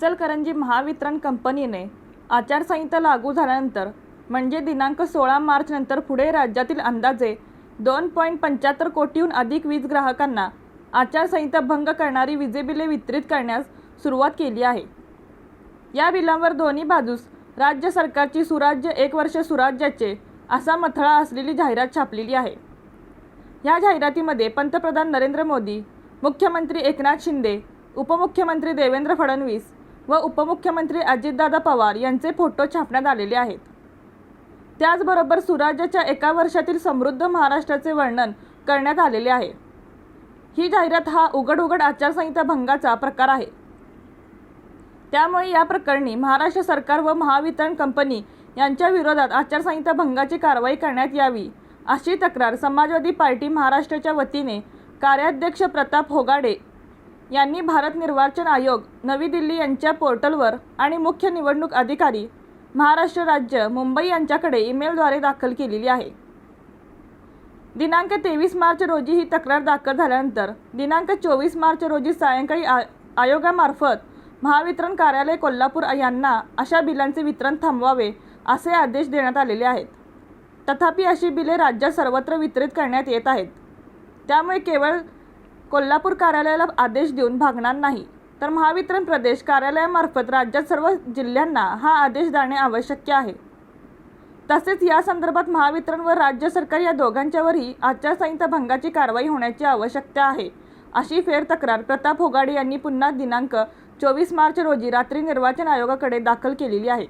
इचलकरंजी महावितरण कंपनीने आचारसंहिता लागू झाल्यानंतर म्हणजे दिनांक 16 मार्च नंतर पुढे राज्यातील अंदाजे 2.75 कोटीहून अधिक वीज ग्राहकांना आचारसंहिता भंग करणारी वीजबिले वितरित करण्यास सुरुवात केली आहे। या बिलांवर दोन्ही बाजूस राज्य सरकारची सुराज्य 1 वर्ष सुराज्याचे असा मथळा असलेली जाहिरात छापलेली आहे। या जाहिरातीमध्ये पंतप्रधान नरेंद्र मोदी, मुख्यमंत्री एकनाथ शिंदे, उपमुख्यमंत्री देवेंद्र फडणवीस व उपमुख्यमंत्री अजितदादा पवार यांचे फोटो छापण्यात आलेले आहेत। त्याचबरोबर सुराज्याच्या 1 वर्षातील समृद्ध महाराष्ट्राचे वर्णन करण्यात आलेले आहे। ही जाहिरात हा उघड आचारसंहिता भंगाचा प्रकार आहे। त्यामुळे या प्रकरणी महाराष्ट्र सरकार व महावितरण कंपनी यांच्या विरोधात आचारसंहिता भंगाची कारवाई करण्यात यावी अशी तक्रार समाजवादी पार्टी महाराष्ट्राच्या वतीने कार्याध्यक्ष प्रताप होगाडे यांनी भारत निर्वाचन आयोग नवी दिल्ली यांच्या पोर्टलवर आणि मुख्य निवडणूक अधिकारी महाराष्ट्र राज्य मुंबई यांच्याकडे ईमेलद्वारे दाखल केलेली आहे। दिनांक 23 मार्च रोजी ही तक्रार दाखल झाल्यानंतर दिनांक 24 मार्च रोजी सायंकाळी आयोगामार्फत महावितरण कार्यालय कोल्हापूर यांना अशा बिलांचे वितरण थांबवावे असे आदेश देण्यात आलेले आहेत। तथापि अशी बिले राज्यात सर्वत्र वितरित करण्यात येत आहेत। त्यामुळे केवळ कोल्हापूर कार्यालयाला आदेश देऊन भागणार नाही, तर महावितरण प्रदेश कार्यालयामार्फत राज्यात सर्व जिल्ह्यांना हा आदेश देणे आवश्यक आहे। तसेच या संदर्भात महावितरण व राज्य सरकार या दोघांच्यावरही आचारसंहिता भंगाची कारवाई होण्याची आवश्यकता आहे, अशी फेरतक्रार प्रताप होगाडे यांनी पुन्हा दिनांक 24 मार्च रोजी रात्री निर्वाचन आयोगाकडे दाखल केलेली आहे।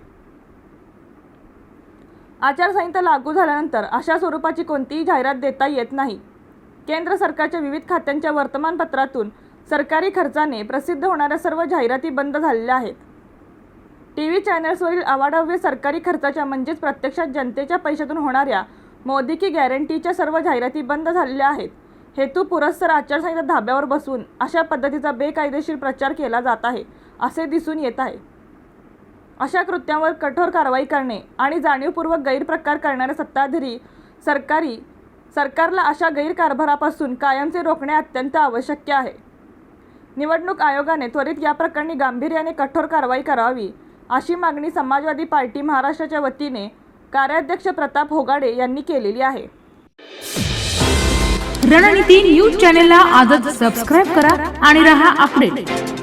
आचारसंहिता लागू झाल्यानंतर अशा स्वरूपाची कोणतीही जाहिरात देता येत नाही। केंद्र सरकारच्या विविध खात्यांच्या वर्तमानपत्रातून सरकारी खर्चाने प्रसिद्ध होणाऱ्या सर्व जाहिराती बंद झालेल्या आहेत। टीव्ही चॅनल्सवरील अवाढव्य सरकारी खर्चाच्या म्हणजेच प्रत्यक्षात जनतेच्या पैशातून होणाऱ्या मोदी की गॅरंटीच्या सर्व जाहिराती बंद झालेल्या आहेत। हेतू पुरस्सर आचारसंहिता धाब्यावर बसवून अशा पद्धतीचा बेकायदेशीर प्रचार केला जात आहे असे दिसून येत आहे। अशा कृत्यांवर कठोर कारवाई करणे आणि जाणीवपूर्वक गैरप्रकार करणाऱ्या सत्ताधारी सरकारला अशा गैरकारभारापासून कायमचे रोखणे अत्यंत आवश्यक आहे। निवडणूक आयोगाने त्वरित या प्रकरणी गांभीर्याने कठोर कारवाई करावी अशी मागणी समाजवादी पार्टी महाराष्ट्राच्या वतीने कार्याध्यक्ष प्रताप होगाडे यांनी केलेली आहे। रणनीती न्यूज चॅनलला आजच सबस्क्राइब करा आणि रहा अपडेट।